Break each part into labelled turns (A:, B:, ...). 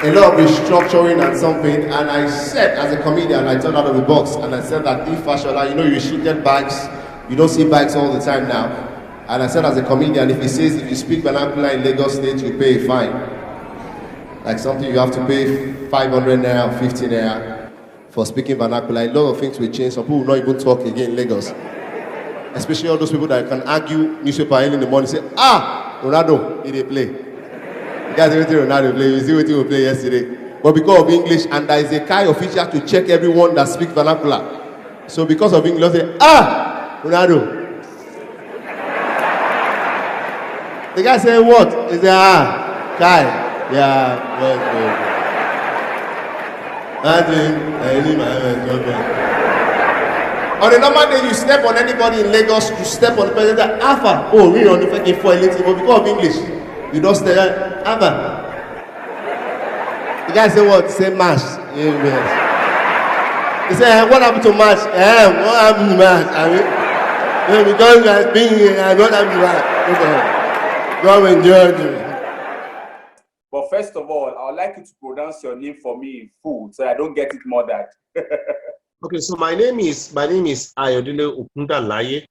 A: a lot of restructuring and something, and I said, as a comedian, I turned out of the box, and I said that if Fashola, you know, you restricted bikes, you don't see bikes all the time now, and I said, as a comedian, if he says, if you speak vernacular in Lagos State, you pay a fine, like something you have to pay 500 naira or 50 naira for speaking vernacular. A lot of things will change. Some people will not even talk again in Lagos, especially all those people that can argue newspaper early in the morning, say, Ronaldo, he dey play. You guys everything Ronaldo play, you see what he play yesterday. But because of English, and there is a Kai official to check everyone that speaks vernacular. So because of English, they say, Ronaldo. The guy say, what? He say, Kai. Yeah, well. On a normal day, you step on anybody in Lagos, you step on the president, Alpha. Oh, we on the fucking for a little, but because of English, you don't stay there, Alpha. The guy say what? Say mash. Yes. He say, what happened to mash? What happened to mash? I mean, because you are being here, what happened to mash? Go enjoy it.
B: But first of all, I would like you to pronounce your name for me in full, so I don't get it murdered.
C: Okay, so my name is Ayodele Okundalaiye.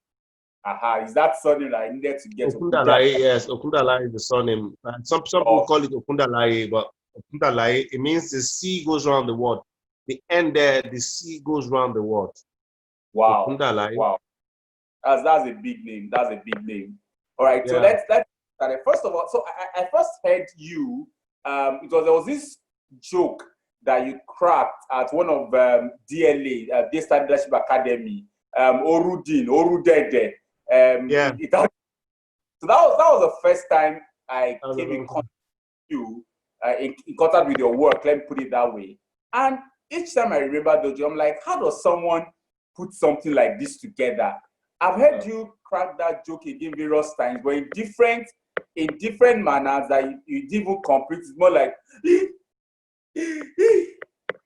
B: Is that surname I needed to get?
C: Okundalaiye, yes, Okundalaiye is the surname. Some people call it Okundalaiye, but Okundalaiye, it means the sea goes around the world. The end there, the sea goes around the world.
B: Wow.
C: Okundalaiye.
B: Wow. That's a big name. That's a big name. All right, so let's first of all, so I first heard you because there was this joke that you cracked at one of DLA, Daystar Leadership Academy, Orudede. So that was the first time I came in contact with you, in contact with your work, let me put it that way. And each time I remember the joke, I'm like, how does someone put something like this together? I've heard you crack that joke again various times, but in different manners that you didn't complete. It's more like, you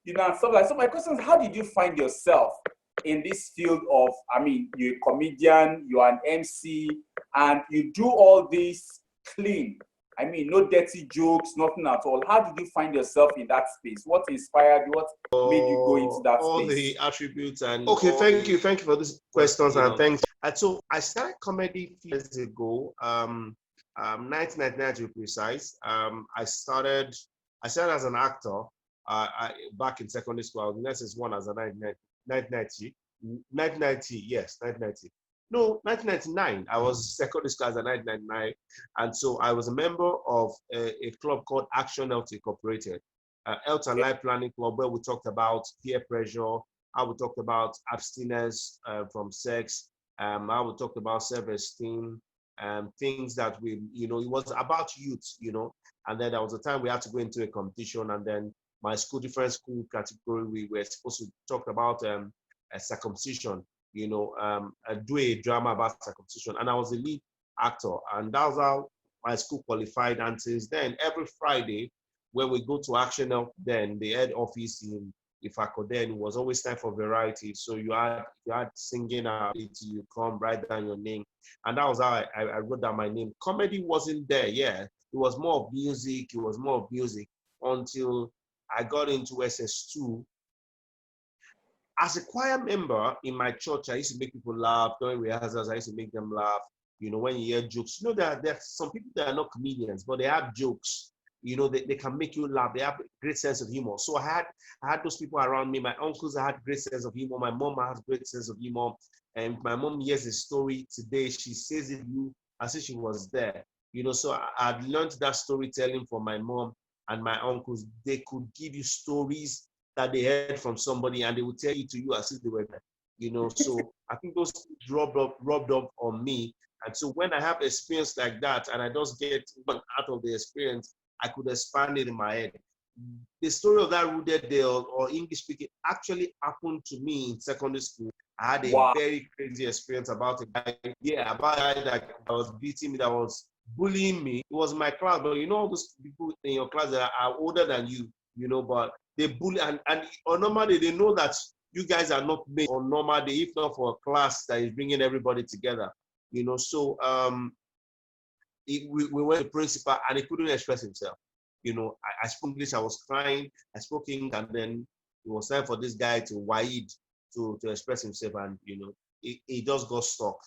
B: know, stuff like. So my question is, how did you find yourself in this field of, I mean, you're a comedian, you're an MC, and you do all this clean. I mean, no dirty jokes, nothing at all. How did you find yourself in that space? What inspired you? What made you go into that
C: all
B: space?
C: All the attributes and okay, thank you for these questions and thanks. And so I started comedy a few years ago, 1999 to be precise. I started as an actor back in secondary school. I was in SS1 as a 1990. Yes, 1990. No, 1999. I was secondary school as a 1999, and so I was a member of a club called Action Health Incorporated, Health and Life Planning Club, where we talked about peer pressure, how we talked about abstinence from sex, how we talked about self-esteem, things that it was about youth, and then there was a time we had to go into a competition, and then my school, different school category, we were supposed to talk about a circumcision, do a drama about circumcision, and I was the lead actor, and that was how my school qualified. And since then, every Friday, when we go to Action Health, then the head office in SACO, then it was always time for variety. So you had singing ability, you come write down your name, and that was how I wrote down my name. Comedy wasn't there, it was more of music. It was more of music until I got into SS2. As a choir member in my church, I used to make people laugh. During rehearsals, I used to make them laugh. When you hear jokes, there are some people that are not comedians, but they have jokes. They can make you laugh. They have a great sense of humor. So I had those people around me. My uncles had great sense of humor. My mom has great sense of humor. And my mom hears a story today. She says it as if she was there. So I'd learned that storytelling from my mom and my uncles. They could give you stories that they heard from somebody, and they would tell it to you as if they were there. So I think those rubbed up on me. And so when I have experience like that, and I just get out of the experience, I could expand it in my head. The story of that rooted there or English speaking actually happened to me in secondary school. I had a very crazy experience about a guy, about a guy that was beating me, that was bullying me. It was my class, but all those people in your class that are older than you, but they bully, and on normal day, they know that you guys are not made on normal day, if not for a class that is bringing everybody together, So we went to principal, and he couldn't express himself. I spoke English, I was crying, I spoke English, and then it was time for this guy to Waid to express himself, and he just got stuck.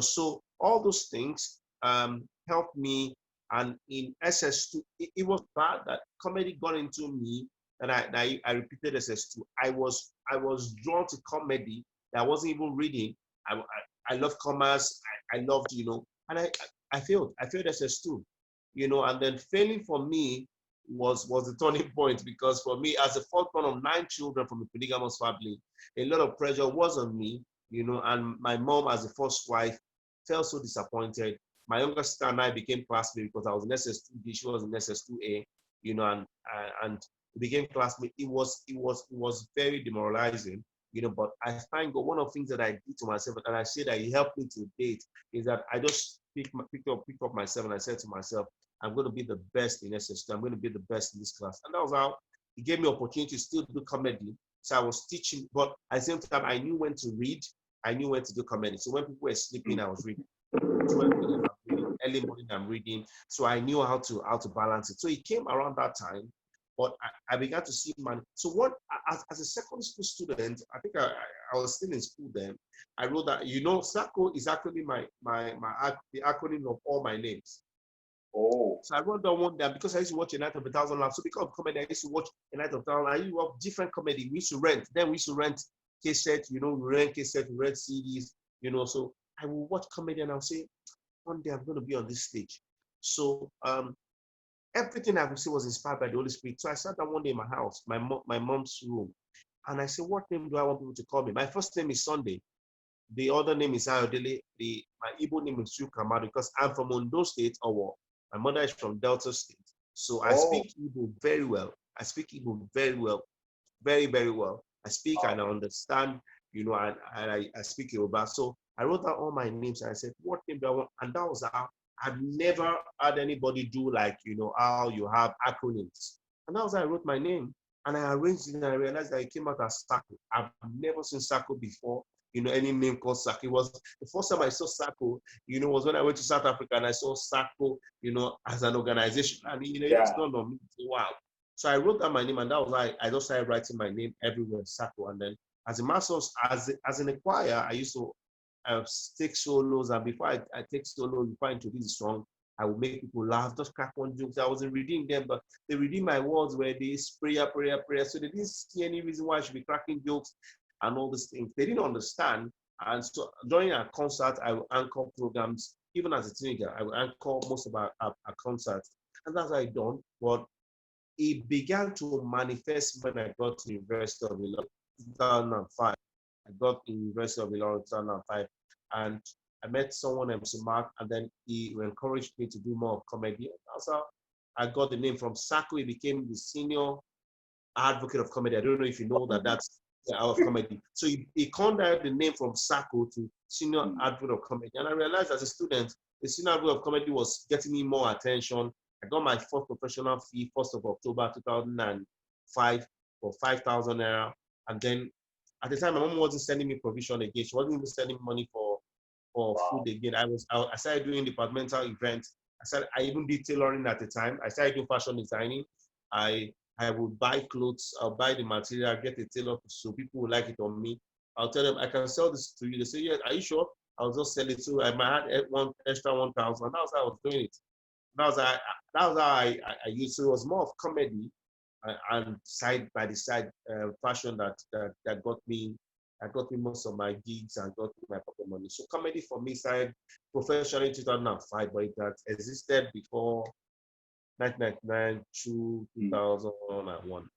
C: So all those things helped me. And in SS2, it was bad that comedy got into me, and I repeated SS2. I was drawn to comedy that I wasn't even reading. I love commerce. I loved, and I failed. I failed SS2, and then failing for me was the turning point, because for me, as a fourth one of 9 children from a polygamous family, a lot of pressure was on me, and my mom, as a first wife, felt so disappointed. My younger sister and I became classmates because I was in SS2B, she was in SS2A, and we became classmates. It was very demoralizing, but I thank God. One of the things that I did to myself, and I say that it helped me to date, is that I just picked up myself, and I said to myself, I'm going to be the best in SS2. I'm going to be the best in this class. And that was how it gave me opportunity to still do comedy. So I was teaching, but at the same time, I knew when to read. I knew when to do comedy. So when people were sleeping, I was reading. Early morning, I'm reading. So I knew how to balance it. So it came around that time, but I began to see money. So as a secondary school student, I think I was still in school then. I wrote that, SACO is actually the acronym of all my names.
B: Oh.
C: So I wrote down one day, because I used to watch A Night of a Thousand Laughs. So because of comedy, I used to watch A Night of a Thousand Laughs. I used to watch different comedy. We used to rent. Then we used to rent cassettes, we rent cassettes, we rent CDs, So I will watch comedy and I'll say, one day I'm going to be on this stage. So everything I would say was inspired by the Holy Spirit. So I sat down one day in my house, my mom's room, and I said, what name do I want people to call me? My first name is Sunday. The other name is Ayodele. My Igbo name is Chukwamadu, because I'm from Ondo State, or my mother is from Delta State. So I speak Igbo very well. I speak Igbo very well, very, very well. I speak and I understand, and I speak Yoruba. So I wrote down all my names and I said, what name do I want? And that was how I've never had anybody do like, how you have acronyms. And that was how I wrote my name. And I arranged it and I realized that it came out as SACO. I've never seen SACO before, any name called SACO. It was the first time I saw SACO, was when I went to South Africa and I saw SACO, as an organization. And, it just dawned on me, wow. So I wrote down my name, and that was why I just started writing my name everywhere, SACO. And then as a master, as in a choir, I used to take solos, and before I take solos, before I introduce the song, I would make people laugh, just crack one jokes. I wasn't reading them, but they reading my words where they prayer. So they didn't see any reason why I should be cracking jokes and all these things. They didn't understand. And so during our concert, I would anchor programs. Even as a teenager, I would anchor most of our concerts. And that's how I done. But it began to manifest when I got to the University of Ilorin in 2005. I got to the University of Ilorin in 2005. And I met someone, MC Mark, and then he encouraged me to do more comedy. That's how I got the name. From SACO, he became the senior advocate of comedy. I don't know if you know that that's of comedy. So he called out the name from SACO to senior advocate of comedy. And I realized as a student, the senior advocate of comedy was getting me more attention. I got my first professional fee, 1st of October 2005, for 5,000 naira. And then at the time, my mom wasn't sending me provision again. She wasn't even sending me money for food again. I started doing departmental events. I even did tailoring at the time. I started doing fashion designing. I would buy clothes, I'll buy the material, get a tailor so people would like it on me. I'll tell them, I can sell this to you. They say, yeah, are you sure? I'll just sell it to. I might add one extra 1,000. That was how I was doing it. That was how I used to. It was more of comedy and side by the side fashion that got me most of my gigs and got me my pocket money. So comedy for me started professionally in 2005, but it had existed before 1999 to 2001.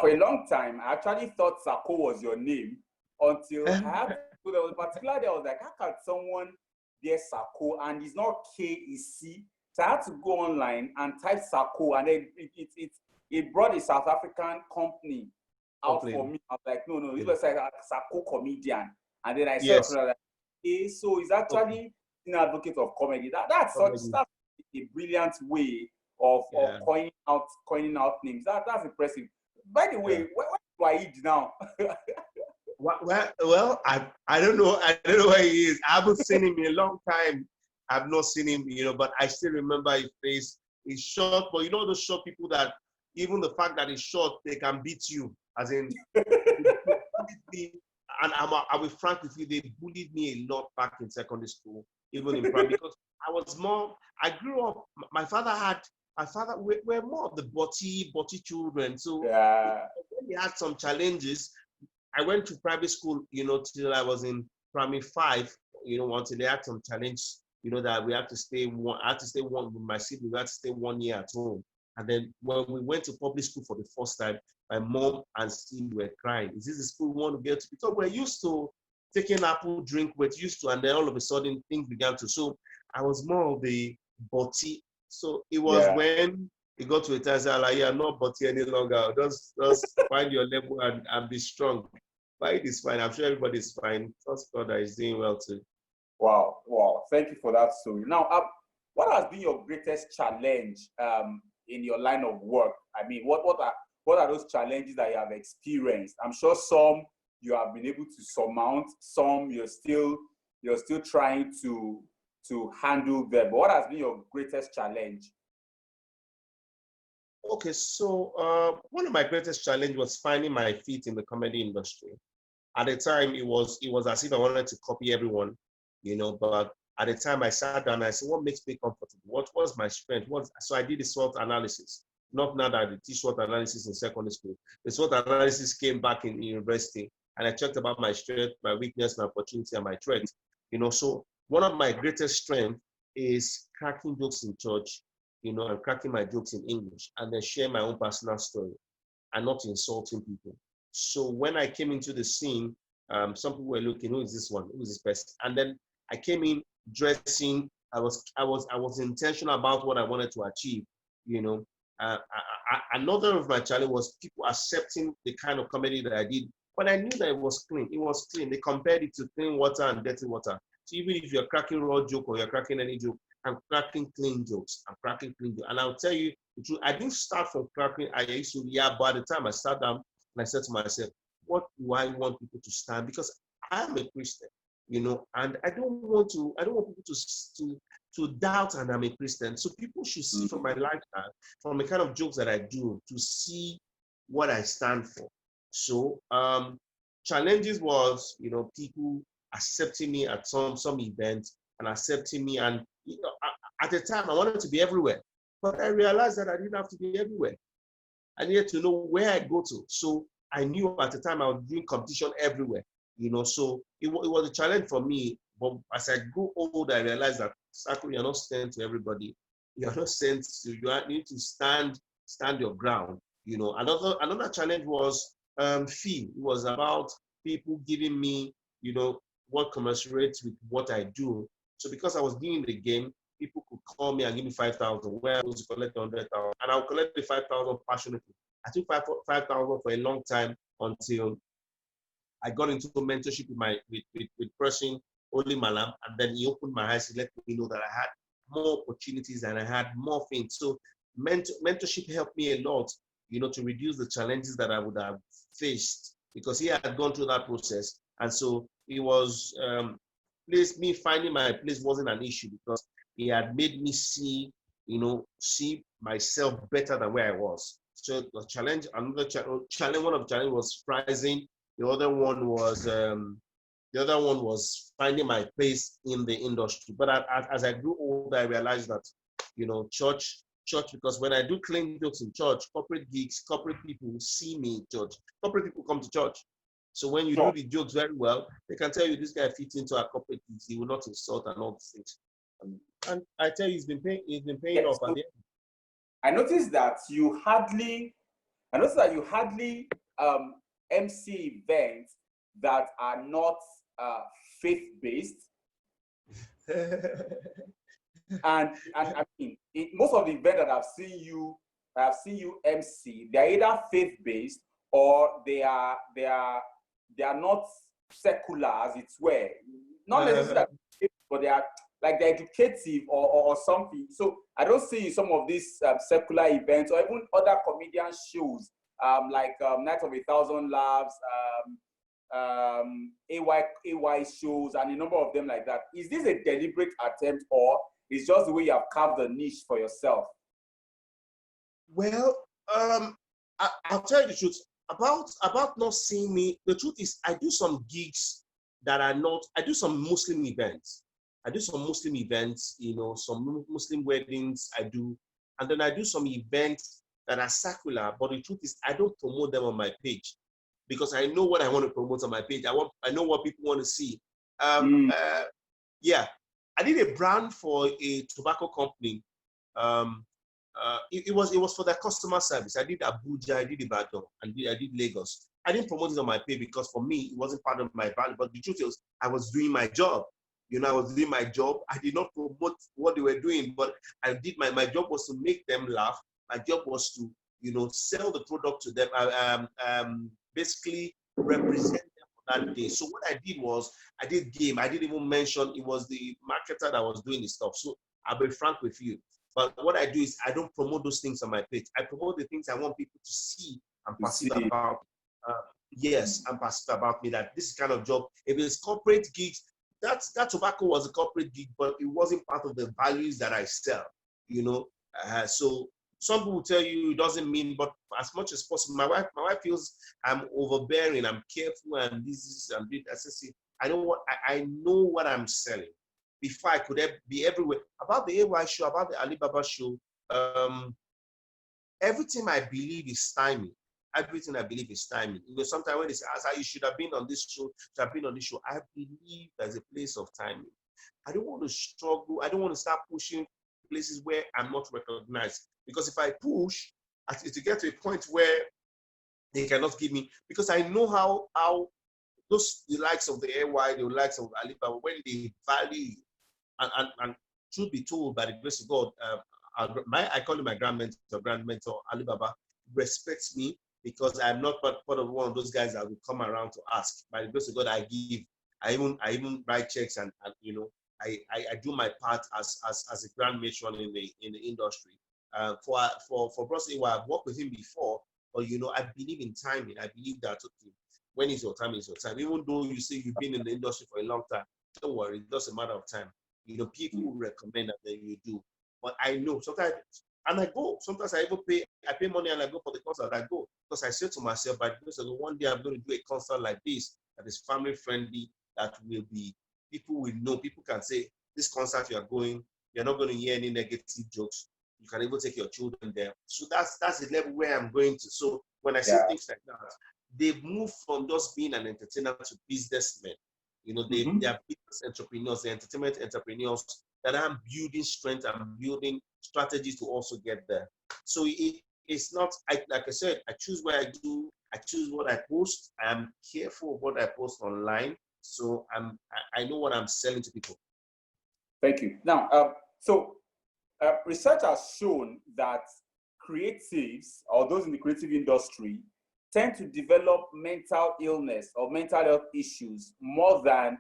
B: For a long time, I actually thought SACO was your name until I had to, there was a particular day I was like, how can someone be SACO and it's not K, it's C? So I had to go online and type SACO, and then it brought a South African company out for me. I was like, no, it was like a SACO comedian. And then I said, okay, so it's actually an advocate of comedy. That's a brilliant way of coining out names. That's impressive. By the way, where do I eat now?
C: Well, I don't know. I don't know where he is. I haven't seen him in a long time. I've not seen him, but I still remember his face. He's short, but you know those short people that even the fact that he's short, they can beat you. As in, they bullied me, and I'll be frank with you, they bullied me a lot back in secondary school, even in primary, because I grew up, my father, we're more of the butty children. So
B: Yeah.
C: when we had some challenges, I went to private school, till I was in primary 5, until they had some challenge, that we had to stay one, I had to stay one with my sibling, we had to stay 1 year at home. And then when we went to public school for the first time, my mom and Steve were crying. Is this the school we want to get to? Because we're used to taking apple drink, we're used to, and then all of a sudden things began to. So I was more of the butty. So it was when it got to a time, I said, like, yeah, I'm not butty any longer. Just find your level and be strong. But it is fine. I'm sure everybody's fine. Trust God that is doing well too.
B: Wow. Thank you for that story. Now, what has been your greatest challenge in your line of work? I mean, what are those challenges that you have experienced? I'm sure some you have been able to surmount, some you're still trying to handle them. But what has been your greatest challenge?
C: Okay, so one of my greatest challenge was finding my feet in the comedy industry. At the time, it was as if I wanted to copy everyone, but at the time I sat down and I said, what makes me comfortable? What was my strength? So I did the SWOT analysis. Not now that I did SWOT analysis in secondary school. The SWOT analysis came back in university, and I checked about my strength, my weakness, my opportunity, and my threat. So one of my greatest strengths is cracking jokes in church, and cracking my jokes in English, and then share my own personal story and not insulting people. So when I came into the scene, some people were looking, who is this one? Who is this person? And then I came in dressing. I was intentional about what I wanted to achieve. Another of my challenge was people accepting the kind of comedy that I did, but I knew that it was clean. It was clean. They compared it to clean water and dirty water. So even if you're cracking raw joke or you're cracking any joke, I'm cracking clean jokes. I'm cracking clean jokes. And I'll tell you the truth, I didn't start from cracking. I used to, but at the time I sat down and I said to myself, what do I want people to stand? Because I am a Christian, and I don't want people to doubt and I'm a Christian. So people should see from my lifestyle, from the kind of jokes that I do, to see what I stand for. So challenges was, people accepting me at some events and accepting me. And at the time I wanted to be everywhere, but I realized that I didn't have to be everywhere. I needed to know where I go to. So I knew at the time I was doing competition everywhere, so it was a challenge for me. But as I grew older, I realized that SACO, you're not sent to everybody. You're not sent to, you need to stand your ground. Another challenge was fee. It was about people giving me, what commensurates with what I do. So because I was doing the game, people could call me and give me 5,000, where I was to collect 100,000, and I'll collect the 5,000 passionately. I took 5,000 for a long time until I got into mentorship with person Oli Malam, and then he opened my eyes and let me know that I had more opportunities and I had more things. So mentorship helped me a lot, to reduce the challenges that I would have faced, because he had gone through that process. And so it was me finding my place wasn't an issue, because he had made me see myself better than where I was. So the challenge, one of the challenge was pricing. The other one was finding my place in the industry. But as I grew older, I realized that, church, because when I do clean jokes in church, corporate gigs, corporate people see me in church. Corporate people come to church. So when you do the jokes very well, they can tell you this guy fits into our corporate gigs. He will not insult and all these things. And I tell you, he's been paying off at the end.
B: I noticed that you hardly MC events that are not faith-based. and I mean, most of the events that I've seen you MC, they're either faith-based or they are not secular, as it were. Not necessarily, but they're educative or something. So I don't see some of these secular events or even other comedian shows like Night of 1,000 Laughs, AY shows, and a number of them like that. Is this a deliberate attempt, or is just the way you have carved a niche for yourself?
C: Well, I'll tell you the truth about not seeing me. The truth is, I do some gigs that are not. I do some Muslim events. I do some Muslim events. Some Muslim weddings. I do, and then I do some events that are secular. But the truth is, I don't promote them on my page because I know what I want to promote on my page. I know what people want to see. Yeah, I did a brand for a tobacco company. It was for their customer service. I did Abuja, I did Ibadan, and I did Lagos. I didn't promote it on my page because for me it wasn't part of my value. But the truth is, I was doing my job. I was doing my job. I did not promote what they were doing, but I did my job was to make them laugh. My job was to sell the product to them. Basically represent them for that day. So what I did was I did game. I didn't even mention it was the marketer that was doing the stuff. So I'll be frank with you. But what I do is I don't promote those things on my page. I promote the things I want people to see and perceive about. Yes, and perceive about me that this is kind of job. If it's corporate gigs, that tobacco was a corporate gig, but it wasn't part of the values that I sell. So some people tell you it doesn't mean, but as much as possible, my wife feels I'm overbearing, I'm careful, and this and this. I know what I'm selling. Before I could be everywhere. About the AY show, about the Alibaba show, everything I believe is timing. Everything I believe is timing. Sometimes when they say, you should have been on this show, I believe there's a place of timing. I don't want to struggle. I don't want to start pushing places where I'm not recognized. Because if I push, to get to a point where they cannot give me, because I know how the likes of the AY, the likes of Alibaba, when they value you, and truth be told, by the grace of God, I call him my grand mentor, Alibaba, respects me because I'm not part of one of those guys that will come around to ask. By the grace of God, I even write checks and I do my part as a grand matron in the industry. For Bros AY, I've worked with him before, but I believe in timing. I believe that okay, when is your time is your time. Even though you say you've been in the industry for a long time, don't worry, it's just a matter of time. People will recommend that then you do. But I know sometimes, and I go. Sometimes I pay money and I go for the concert. I go because I say to myself, by the grace of God, one day I'm going to do a concert like this that is family friendly, that will be, people will know. People can say, this concert you are going, you're not going to hear any negative jokes. You can even take your children there. So that's the level where I'm going to. So when I say things like that, they've moved from just being an entertainer to businessmen. They are business entrepreneurs, the entertainment entrepreneurs that I'm building strength, I'm building strategies to also get there. So it's not, like I said, I choose what I do, I choose what I post, I'm careful of what I post online. So I know what I'm selling to people.
B: Thank you. Now, research has shown that creatives or those in the creative industry tend to develop mental illness or mental health issues more than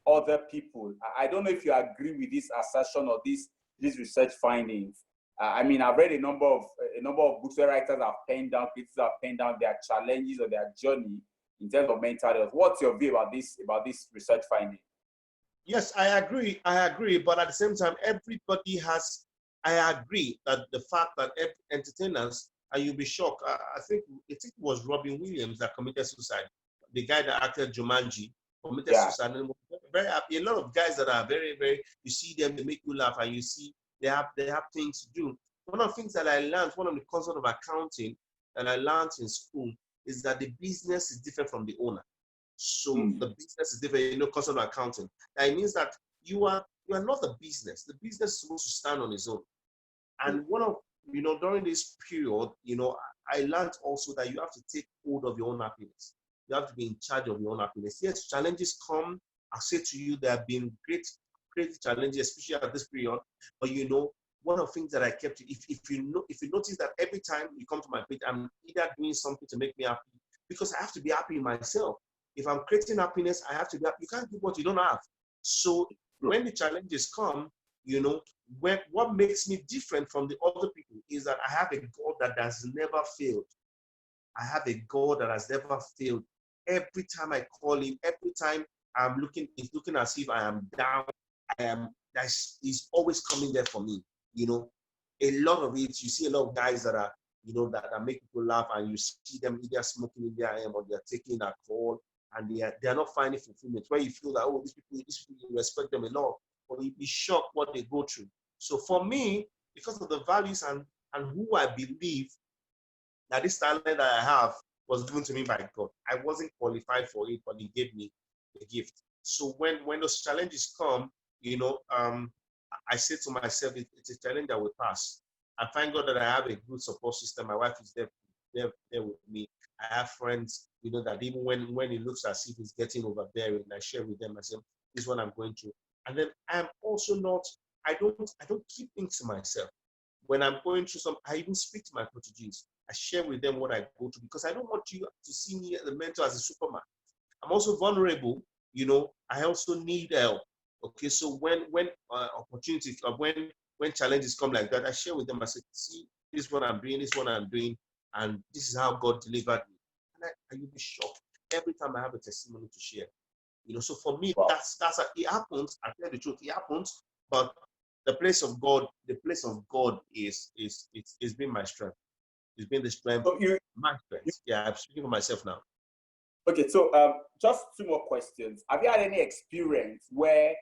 B: other people. I don't know if you agree with this assertion or these research findings. I've read a number of books where writers have penned down, critics have penned down their challenges or their journey in terms of mental health. What's your view about this research finding?
C: Yes, I agree. But at the same time, I agree that the fact that entertainers, and you'll be shocked, I think it was Robin Williams that committed suicide. The guy that acted Jumanji committed suicide. And very happy. A lot of guys that are very, very, you see them, they make you laugh, and you see they have things to do. One of the things that I learned, one of the concepts of accounting that I learned in school is that the business is different from the owner. So the business is different, concept of accounting. That means that you are not the business. The business is supposed to stand on its own. And during this period, I learned also that you have to take hold of your own happiness. You have to be in charge of your own happiness. Yes, challenges come. I say to you, there have been great challenges, especially at this period. But one of the things that I kept, if you notice that every time you come to my page, I'm either doing something to make me happy, because I have to be happy in myself. If I'm creating happiness, I have to be happy. You can't give what you don't have. So when the challenges come, what makes me different from the other people is that I have a God that has never failed. I have a God that has never failed. Every time I call him, every time it's looking as if I am down, he's always coming there for me. A lot of it, you see a lot of guys that are, that make people laugh, and you see them either smoking in their or they're taking alcohol, and they are not finding fulfillment. Where you feel that, oh, these people, you respect them a lot, but you be shocked what they go through. So for me, because of the values and who I believe that this talent that I have was given to me by God, I wasn't qualified for it, but He gave me the gift. So when those challenges come, I say to myself, it's a challenge that will pass. I thank God that I have a good support system. My wife is there with me. I have friends, that even when it looks as if it's getting overbearing, I share with them. I say, this is what I'm going through. And then I'm also not, I don't keep things to myself. When I'm going through I even speak to my proteges. I share with them what I go through, because I don't want you to see me as a mentor, as a Superman. I'm also vulnerable. I also need help. Okay, so when opportunities or when challenges come like that, I share with them. I say, see, this is what I'm doing, and this is how God delivered me. And you'll be shocked every time I have a testimony to share. So for me, wow, that's it happens. I tell the truth, it happens. But the place of God is been my strength. It's been the strength. So my strength. Yeah, I'm speaking for myself now.
B: Okay, so just two more questions. Have you had any experience where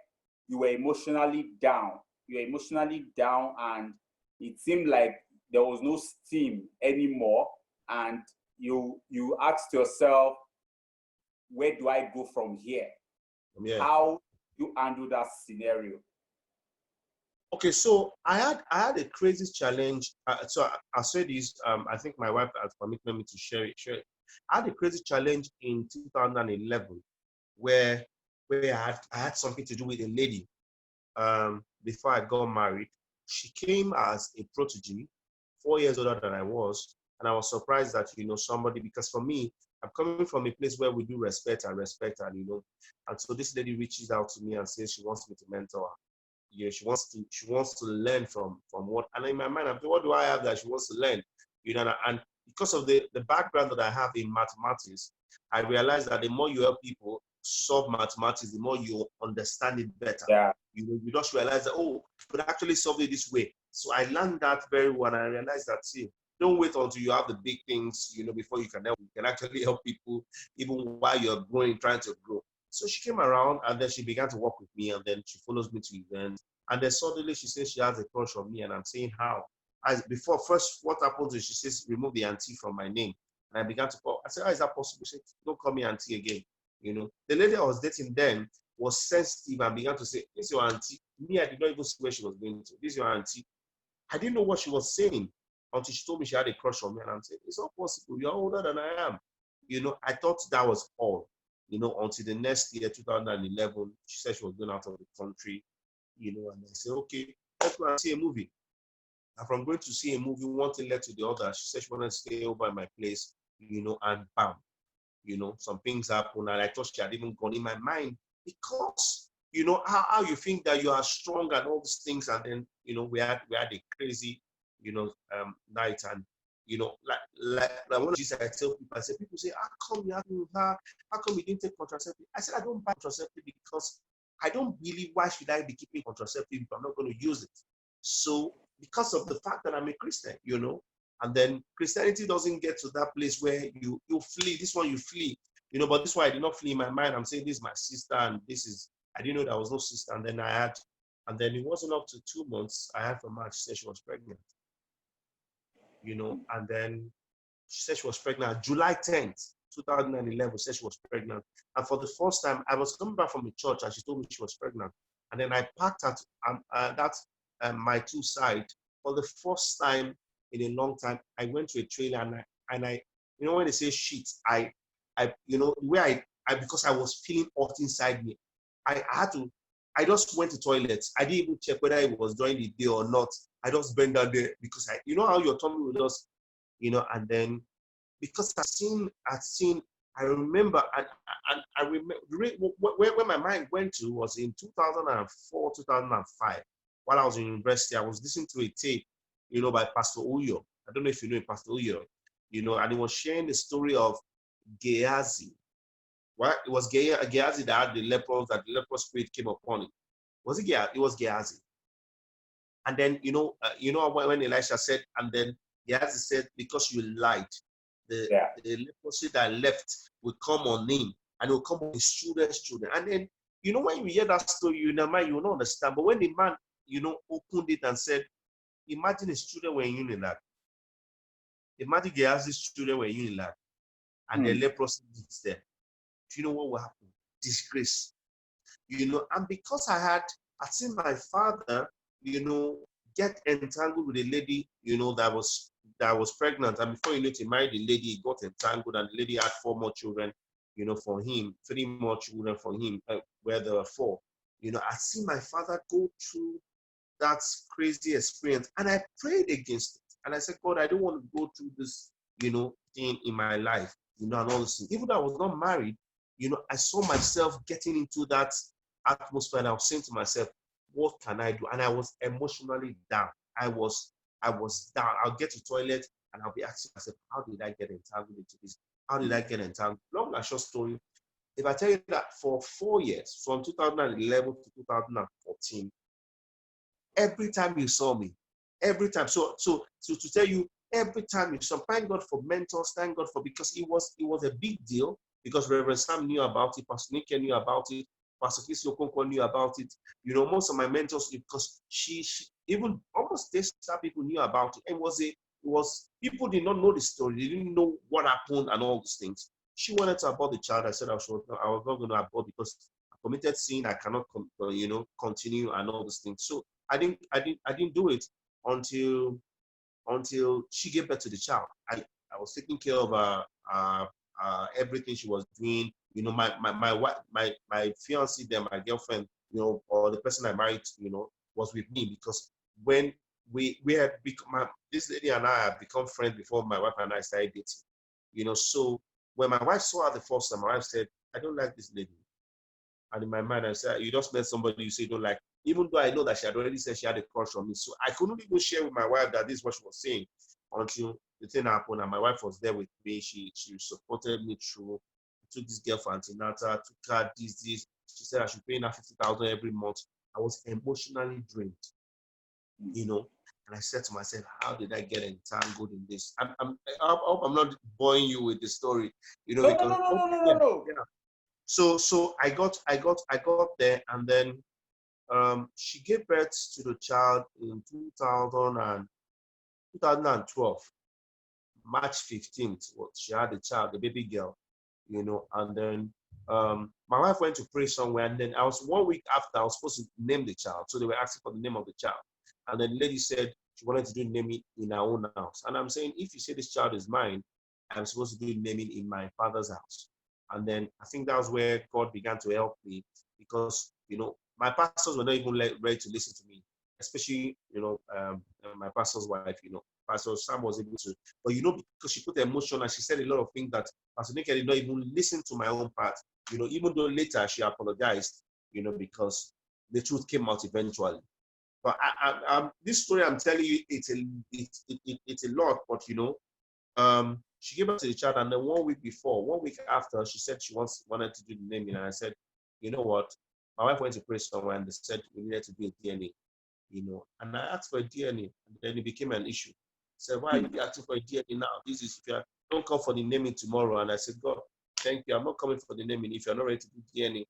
B: you were emotionally down? You were emotionally down, and it seemed like there was no steam anymore, and you asked yourself, where do I go from here? Yeah. How do you handle that scenario?
C: Okay, so I had a crazy challenge. So I'll say this. I think my wife has permitted me to share it. I had a crazy challenge in 2011 where I had something to do with a lady. Before I got married, she came as a protege, 4 years older than I was, and I was surprised that somebody, because for me, I'm coming from a place where we do respect, and and so this lady reaches out to me and says she wants me to mentor her. She wants to learn from what, and in my mind, I'm thinking, what do I have that she wants to learn? And because of the background that I have in mathematics, I realized that the more you help people solve mathematics, the more you understand it better.
B: Yeah.
C: You just realize that, oh, you could actually solve it this way. So I learned that very well, and I realized that, see, don't wait until you have the big things, before you can help. You can actually help people even while you're growing, trying to grow. So she came around, and then she began to work with me, and then she follows me to events. And then suddenly she says she has a crush on me, and I'm saying, how? Before, first, what happens is she says, remove the auntie from my name. And I began to call. I said, how is that possible? She said, don't call me auntie again. The lady I was dating then was sensitive and began to say, this is your auntie. Me, I did not even see where she was going to. This is your auntie. I didn't know what she was saying until she told me she had a crush on me. And I'm saying, it's not possible. You're older than I am. I thought that was all. Until the next year, 2011, she said she was going out of the country. And I said, okay, let's go and see a movie. And from going to see a movie, one thing led to the other. She said she wanted to stay over at my place, and bam, some things happened, and I thought she had even gone in my mind, because, how you think that you are strong and all these things, and then, we had a crazy, night, and, like one of these, I tell people, I said, people say, how come you having with her? How come you didn't take contraceptive? I said, I don't buy contraceptive because I don't believe, why should I be keeping contraceptive if I'm not going to use it? So because of the fact that I'm a Christian, and then Christianity doesn't get to that place where you flee. This one you flee, but this one I did not flee in my mind. I'm saying this is my sister, and I didn't know there was no sister. And then it wasn't up to 2 months. I had from her, she said she was pregnant, and then she said she was pregnant July 10th, 2011, said she was pregnant. And for the first time, I was coming back from the church, and she told me she was pregnant. And then I parked at my two side. For the first time in a long time, I went to a trailer, and I when they say shit, because I was feeling hot inside me, I just went to toilets. I didn't even check whether it was during the day or not. I just bent down there because how your tummy will just, and then because I remember, and I remember where my mind went to was in 2004, 2005. While I was in university, I was listening to a tape, by Pastor Uyo. I don't know if you know Pastor Uyo, and he was sharing the story of Gehazi. Right? It was Gehazi that had the lepers, that the leper spirit came upon him. Was it Gehazi? It was Gehazi. And then, when Elisha said, and then Gehazi said, because you lied, the leprosy that left will come on him, and it will come on his children's children. And then, when you hear that story, you will not understand. But when the man, opened it and said, imagine his children were in Unilag. Imagine Gehazi's children were in Unilag, and the leprosy hits them. Do you know what will happen? Disgrace. And because I seen my father, get entangled with a lady, that was pregnant. And before he married the lady, he got entangled, and the lady had 4 more children, for him, 3 more children for him, where there were 4. I see my father go through that crazy experience, and I prayed against it. And I said, God, I don't want to go through this, thing in my life, and all this thing. Even though I was not married, I saw myself getting into that atmosphere, and I was saying to myself, what can I do? And I was emotionally down. I was down. I'll get to the toilet and I'll be asking myself, how did I get entangled into this? How did I get entangled? Long and short story, if I tell you that for 4 years, from 2011 to 2014, every time you saw me, every time. So to tell you, every time you saw, thank God for mentors, thank God for, because it was a big deal, because Reverend Sam knew about it, Pastor Nick knew about it, Pastor Kisi Okonkwo knew about it. Most of my mentors, because she even almost this people knew about it. And it was people did not know the story, they didn't know what happened and all these things. She wanted to abort the child. I said I was not going to abort because I committed sin. I cannot continue and all these things. So I didn't do it until she gave birth to the child. I was taking care of everything she was doing. My wife, my fiancée, then my girlfriend, or the person I married, was with me, because when we had become, this lady and I had become friends before my wife and I started dating. So when my wife saw her the first time, my wife said, I don't like this lady. And in my mind, I said, you just met somebody you say you don't like, even though I know that she had already said she had a crush on me. So I couldn't even share with my wife that this is what she was saying until the thing happened, and my wife was there with me. She supported me through. I took this girl for antenatal, took her this. She said I should pay her 50,000 every month. I was emotionally drained, And I said to myself, how did I get entangled in this? I hope I'm not boring you with the story,
B: No.
C: Yeah. So I got there, and then she gave birth to the child in 2012, March 15th. She had a child, a baby girl, and then my wife went to pray somewhere, and then 1 week after, I was supposed to name the child. So they were asking for the name of the child. And then the lady said she wanted to do naming in her own house. And I'm saying, if you say this child is mine, I'm supposed to do naming in my father's house. And then I think that was where God began to help me, because, my pastors were not even ready to listen to me, especially, my pastor's wife, Pastor Sam was able to, but, because she put emotion and she said a lot of things that Pastor Nick did not even listen to my own part, even though later she apologized, because the truth came out eventually. But this story I'm telling you, it's a lot, but, she gave birth to the child, and then 1 week after, she said she wanted to do the naming, and I said, you know what? My wife went to pray somewhere, and they said we needed to do a DNA, and I asked for a DNA, and then it became an issue. I said, why are you asking for a DNA now? This is, if you don't come for the naming tomorrow. And I said, God, thank you, I'm not coming for the naming if you're not ready to do DNA.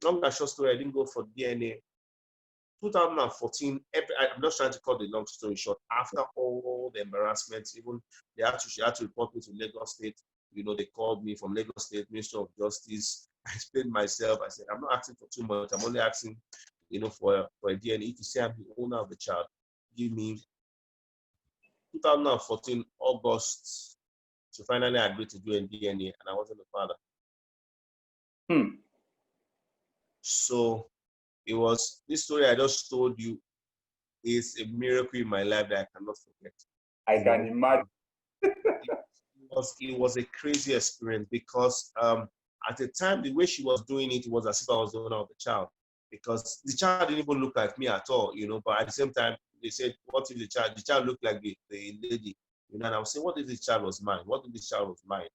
C: Long and short story, I didn't go for DNA. 2014, I'm not trying to cut the long story short. After all the embarrassments, even she had to report me to Lagos State. They called me from Lagos State, Ministry of Justice. I explained myself. I said, I'm not asking for too much. I'm only asking, for a DNA. If you say I'm the owner of the child, give me 2014 August to finally agree to do a DNA, and I wasn't the father. So it was this story I just told you is a miracle in my life that I cannot forget.
B: I can imagine.
C: It was a crazy experience, because at the time, the way she was doing it was as if I was the owner of the child, because the child didn't even look like me at all, but at the same time, they said, what if the child looked like the lady, and I was saying, what if the child was mine? What if the child was mine?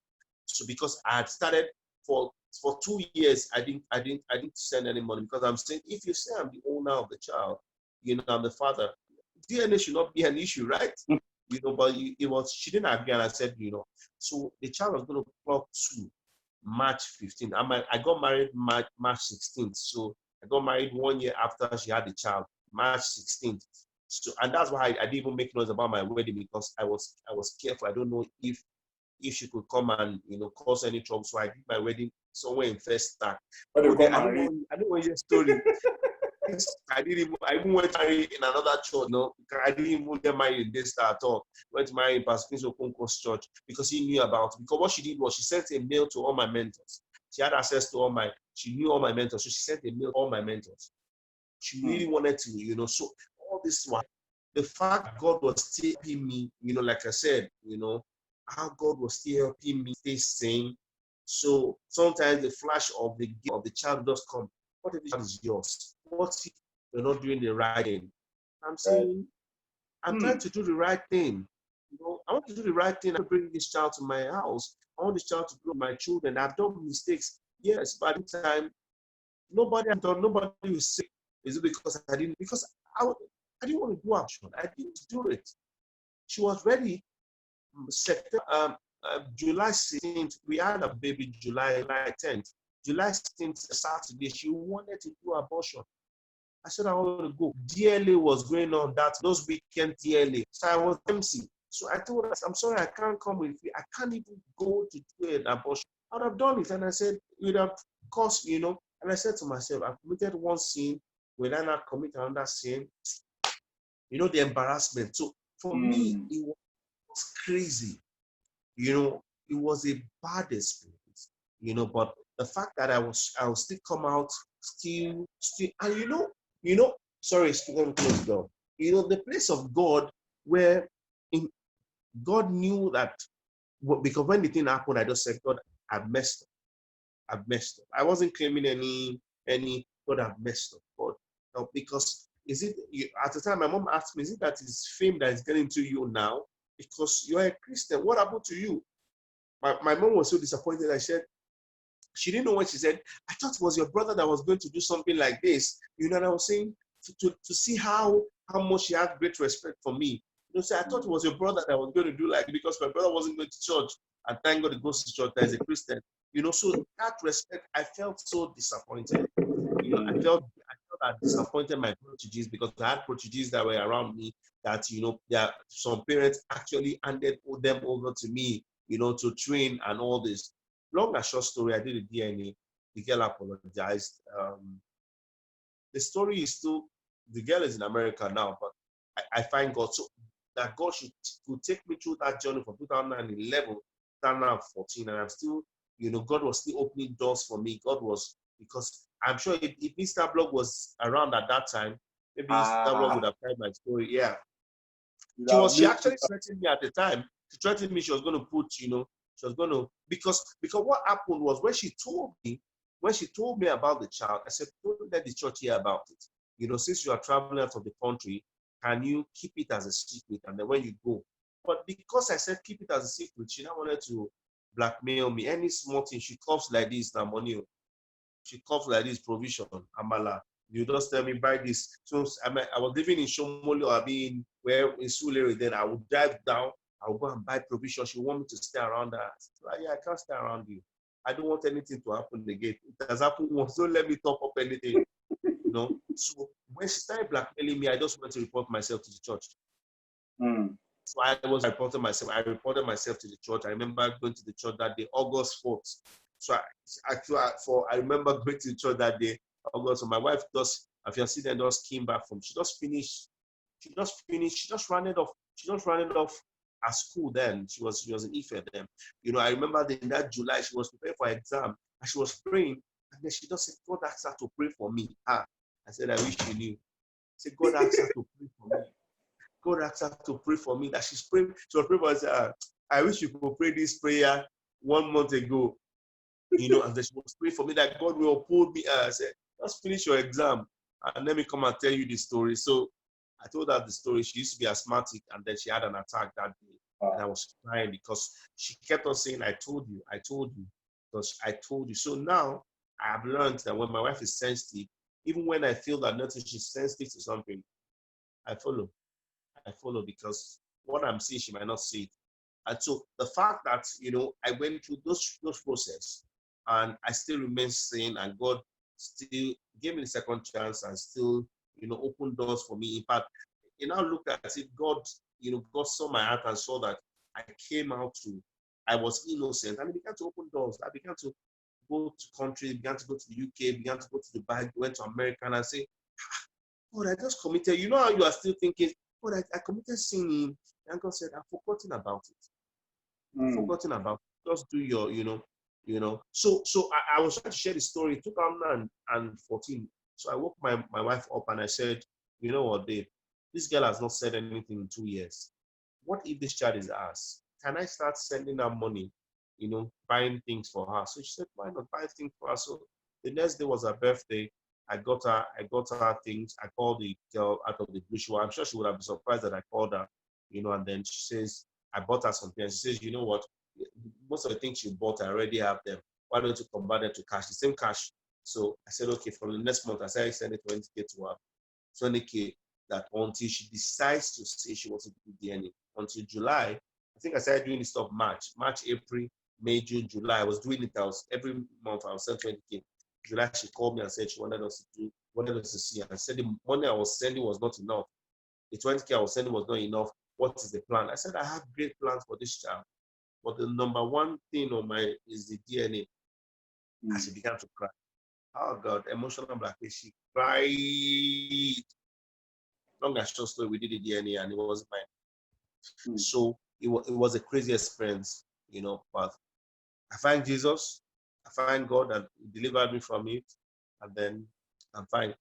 C: So because I had started for 2 years, I didn't send any money, because I'm saying, if you say I'm the owner of the child, I'm the father, DNA should not be an issue, right? but she didn't agree, and I said, so the child was going to clock to March 15th. I got married March 16th, so I got married 1 year after she had the child, March 16th. So, and that's why I didn't even make noise about my wedding, because I was careful. I don't know if she could come and cause any trouble. So I did my wedding somewhere in First Stack. I don't want your story. I even went to marry in another church. I didn't even get married in this at all. Went to marry in Pastor Prince Okonkwo's church because he knew about it. Because what she did was she sent a mail to all my mentors. She had access to she knew all my mentors. So she sent a mail to all my mentors. She really wanted to, so all this one, the fact God was still helping me, like I said, how God was still helping me stay sane. So sometimes the flash of the child does come. What if the child is yours? What if you're not doing the right thing? I'm saying, I'm trying to do the right thing. I want to do the right thing. I'm bringing this child to my house. I want this child to grow my children. I've done mistakes. Yes, but at the time, nobody will say, is it because I didn't? Because I didn't want to do action. I didn't do it. She was ready. July 16th, we had a baby. July 10th. July 16th, Saturday, she wanted to do abortion. I said I want to go. DLA was going on those weekend DLA. So I was MC. So I told her, I'm sorry, I can't come with you. I can't even go to do an abortion. I would have done it. And I said, it would have cost, And I said to myself, I committed one sin. Will I not commit another sin? The embarrassment. So for me, it was crazy. It was a bad experience. But the fact that I will still come out, still, and sorry, let me close the door. The place of God where God knew that, because when the thing happened, I just said, God, I've messed up. I wasn't claiming any, God, I've messed up. God, because at the time, my mom asked me, is it that it's fame that is getting to you now? Because you're a Christian. What happened to you? My mom was so disappointed. I said, she didn't know what she said. I thought it was your brother that was going to do something like this. And I was saying, to see how much she had great respect for me. So I thought it was your brother that was going to do because my brother wasn't going to church. And thank God he goes to church as a Christian. So that respect, I felt so disappointed. I felt I disappointed my proteges, because I had proteges that were around me that, some parents actually handed them over to me, to train and all this. Long and short story, I did a DNA. The girl apologized. The story is still, the girl is in America now, but I find God, so that God could take me through that journey from 2011, 2014, and I'm still, God was still opening doors for me. God was, because I'm sure if Mr. Blog was around at that time, maybe Mr. Blog would have heard my story. Yeah. She actually threatened me at the time. She threatened me she was going to put, she was going to, because what happened was when she told me about the child, I said, don't let the church hear about it. Since you are traveling out of the country, can you keep it as a secret? And then when you go, but because I said keep it as a secret, she now wanted to blackmail me. Any small thing, she coughs like this, na money. She coughs like this, provision, amala. You just tell me buy this. So I was living in Shomoli, or in Sulere. Then I would drive down. I would go and buy provision. She want me to stay around her. I yeah, I can't stay around you. I don't want anything to happen again. It has happened once. Don't let me top up anything. So when she started blackmailing me, I just went to report myself to the church. So I reported myself to the church. I remember going to the church that day, August 4th. So I remember going to the church that day, August. So my wife her fiancé then just came back she just ran it off at school then. She was in Ife then. I remember in that July, she was preparing for exam and she was praying. And then she just said, God asked her to pray for me. I said, I wish you knew. She said, God asked her to pray for me. God asked her to pray for me. That she's praying. She was praying for me. I said, I wish you could pray this prayer 1 month ago. And then she was praying for me that God will uphold me. I said, just finish your exam and let me come and tell you the story. So I told her the story. She used to be asthmatic and then she had an attack that day. And I was crying because she kept on saying, I told you, because I told you. So now I have learned that when my wife is sensitive, even when I feel that nothing, she's sensitive to something, I follow because what I'm seeing, she might not see it. And so the fact that, I went through those process and I still remain sane, and God still gave me the second chance and still, opened doors for me. In fact, it now looked as if God, God saw my heart and saw that I was innocent, and He began to open doors. I began to go to countries, began to go to the UK, began to go to Dubai, went to America, and I say, God, I just committed. You know how you are still thinking, God, I committed sinning. And God said, I've forgotten about it. I've forgotten about it. Just do your, So I was trying to share the story in 2014. So I woke my wife up and I said, you know what, Dave, this girl has not said anything in 2 years. What if this child is ours? Can I start sending her money, buying things for her? So she said, why not buy things for her? So the next day was her birthday. I got her things. I called the girl out of the blue. I'm sure she would have been surprised that I called her, and then she says, I bought her something. And she says, you know what? Most of the things you bought, I already have them. Why don't you convert them to cash? The same cash. So I said, okay, from the next month, I said, I send it 20K to her. 20K, that until she decides to say she wants to do DNA. Until July, I think I started doing this stuff March, April, May, June, July. I was doing it. Every month I was sending 20K. July, she called me and said she wanted us to see. And I said the money I was sending was not enough. The 20K I was sending was not enough. What is the plan? I said, I have great plans for this child. But the number one thing is the DNA. And she began to cry. Oh God, emotional blackmail. She cried. Long and short story, we did the DNA and it wasn't mine. So it was a crazy experience, but I find Jesus, I find God that delivered me from it, and then I'm fine.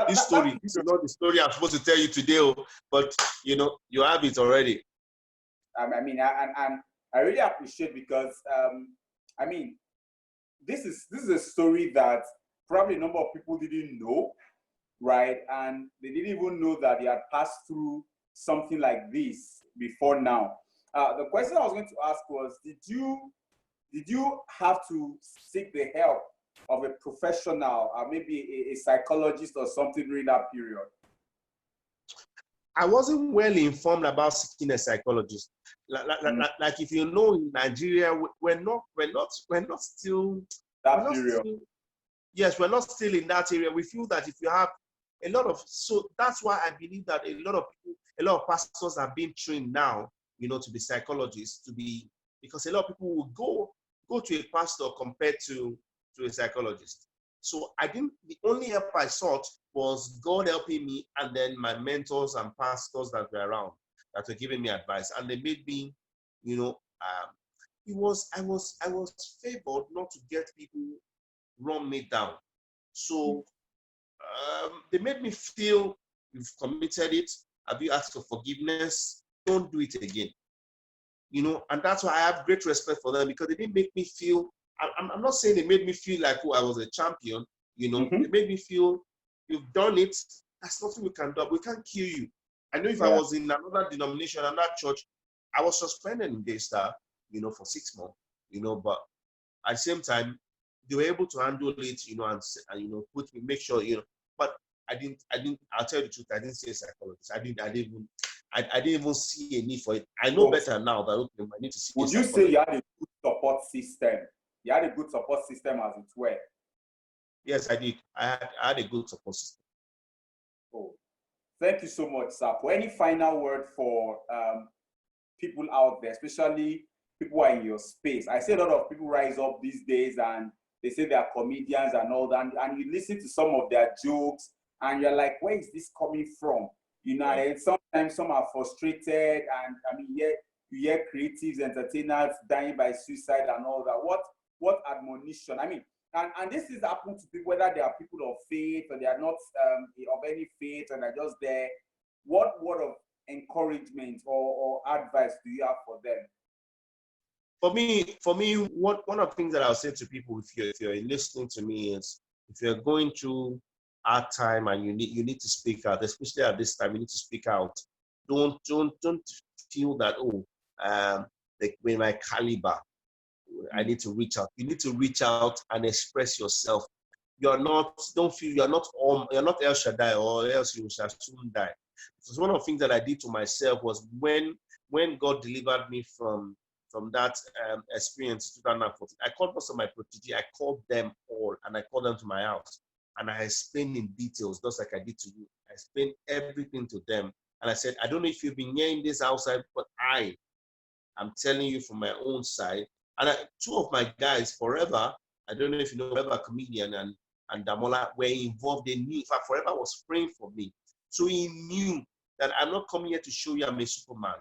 C: This story is not the story I'm supposed to tell you today, but you have it already.
B: I really appreciate, because this is a story that probably a number of people didn't know, right? And they didn't even know that they had passed through something like this before now. The question I was going to ask was, did you have to seek the help of a professional, maybe a psychologist or something during that period?
C: I wasn't well informed about seeking a psychologist. Like if you know, in Nigeria, we're not still
B: that period.
C: Yes, we're not still in that area. We feel that if you have a lot of, so that's why I believe that a lot of pastors are being trained now, to be psychologists, because a lot of people will go to a pastor compared to a psychologist. So the only help I sought was God helping me, and then my mentors and pastors that were around that were giving me advice, and they made me, I was favored not to get people run me down. So they made me feel, you've committed it. Have you asked for forgiveness? Don't do it again. And that's why I have great respect for them, because they didn't make me feel, I'm not saying they made me feel like, I was a champion. They made me feel, you've done it. That's nothing we can do. We can't kill you. I know if I was in another denomination, another church, I was suspended in Daystar, for 6 months, but at the same time, they were able to handle it, and put me, make sure, but I didn't, I'll tell you the truth, I didn't see a psychologist. I didn't even see a need for it. I know better now that I need to see a psychologist.
B: Would you say you had a good support system? You had a good support system, as it were?
C: Yes, I did. I had a good support system.
B: Oh, thank you so much, sir. For any final word for people out there, especially people who are in your space? I see a lot of people rise up these days and they say they are comedians and all that, and you listen to some of their jokes and you're like, where is this coming from? And sometimes some are frustrated, and you hear creatives, entertainers dying by suicide and all that. What admonition? And this is happening to people, whether they are people of faith or they are not of any faith and they're just there. What word of encouragement or advice do you have for them?
C: For me, one of the things that I'll say to people, if you're listening to me, is if you're going through hard time and you need to speak out, especially at this time, you need to speak out. Don't feel that with my caliber, I need to reach out. You need to reach out and express yourself. Don't feel you're not El Shaddai, or else you shall soon die. So one of the things that I did to myself was when God delivered me from that experience in 2014, I called most of my protege. I called them all, and I called them to my house, and I explained in details, just like I did to you. I explained everything to them, and I said, I don't know if you've been hearing this outside, but I'm telling you from my own side. And two of my guys, Forever, I don't know if you know Forever Comedian and Damola, were involved. They knew. In fact, Forever was praying for me, so he knew that I'm not coming here to show you I'm a Superman.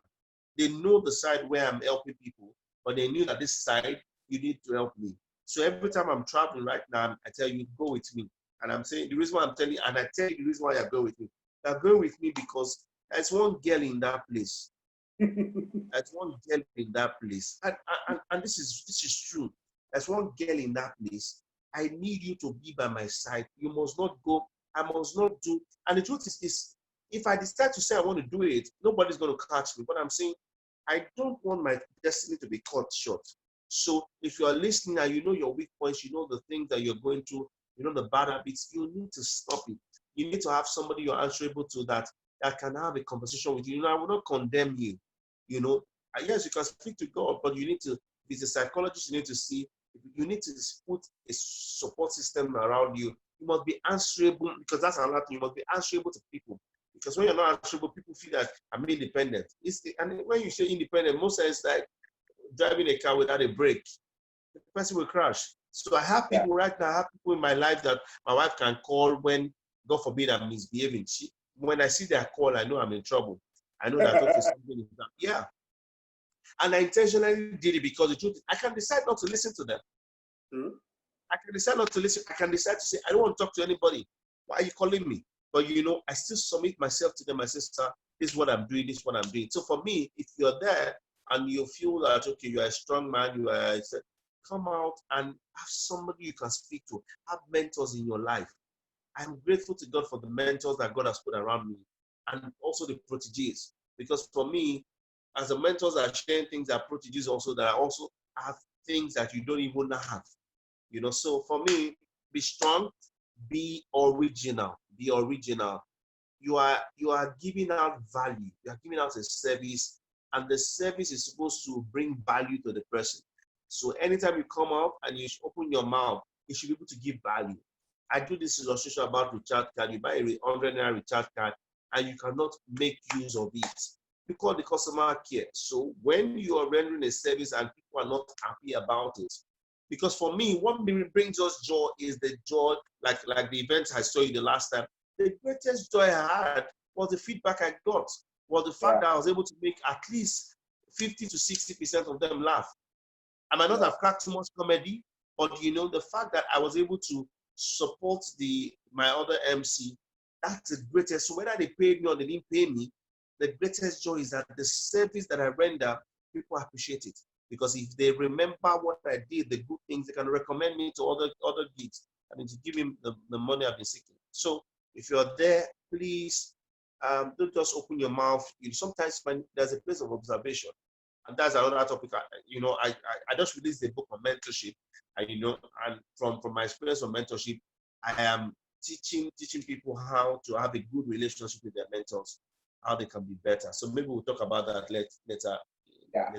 C: They know the side where I'm helping people, but they knew that this side, you need to help me. So every time I'm traveling right now, I tell you, go with me. And I'm saying the reason why I'm telling you, and I tell you the reason why you're going with me. You're going with me because there's one girl in that place. There's one girl in that place. And this is true. There's one girl in that place. I need you to be by my side. You must not go. I must not do. And the truth is this. If I decide to say I want to do it, nobody's going to catch me. But I'm saying I don't want my destiny to be cut short. So if you are listening and you know your weak points, you know the things that you're going through, you know the bad habits, you need to stop it. You need to have somebody you're answerable to that can have a conversation with you. You know, I will not condemn you. You know, yes, you can speak to God, but you need to, if it's a psychologist, you need to see, you need to put a support system around you. You must be answerable, because that's another thing. You must be answerable to people. Because when you're not answerable, people feel that I'm independent. And when you say independent, most times like driving a car without a brake, the person will crash. So I have people right now, I have people in my life that my wife can call when, God forbid, I'm misbehaving. When I see their call, I know I'm in trouble. I know that okay, something is done. Yeah. And I intentionally did it because the truth is, I can decide not to listen to them. I can decide not to listen. I can decide to say, I don't want to talk to anybody. Why are you calling me? But you know, I still submit myself to them. My sister, this is what I'm doing, this is what I'm doing. So for me, if you're there and you feel that, okay, you're a strong man, come out and have somebody you can speak to. Have mentors in your life. I'm grateful to God for the mentors that God has put around me, and also the proteges. Because for me, as the mentors are sharing things, that proteges also that I also have things that you don't even have. You know, so for me, be strong, be original, be original. You are giving out value, you are giving out a service, and the service is supposed to bring value to the person. So anytime you come out and you open your mouth, you should be able to give value. I do this illustration about recharge card. You buy a 100 naira recharge card and you cannot make use of it. You call the customer care. So when you are rendering a service and people are not happy about it, because for me, what brings us joy is the joy, like the events I saw you the last time. The greatest joy I had was the feedback I got, was the fact that I was able to make at least 50 to 60% of them laugh. I might not have cracked too much comedy, but you know, the fact that I was able to support my other MC, that's the greatest. So whether they paid me or they didn't pay me, the greatest joy is that the service that I render, people appreciate it. Because if they remember what I did, the good things, they can recommend me to other gigs. I mean, to give him the money I've been seeking. So if you're there, please don't just open your mouth. Sometimes there's a place of observation. And that's another topic. I just released a book on mentorship, and from my experience on mentorship, I am teaching people how to have a good relationship with their mentors, how they can be better. So maybe we'll talk about that later.
B: Yeah.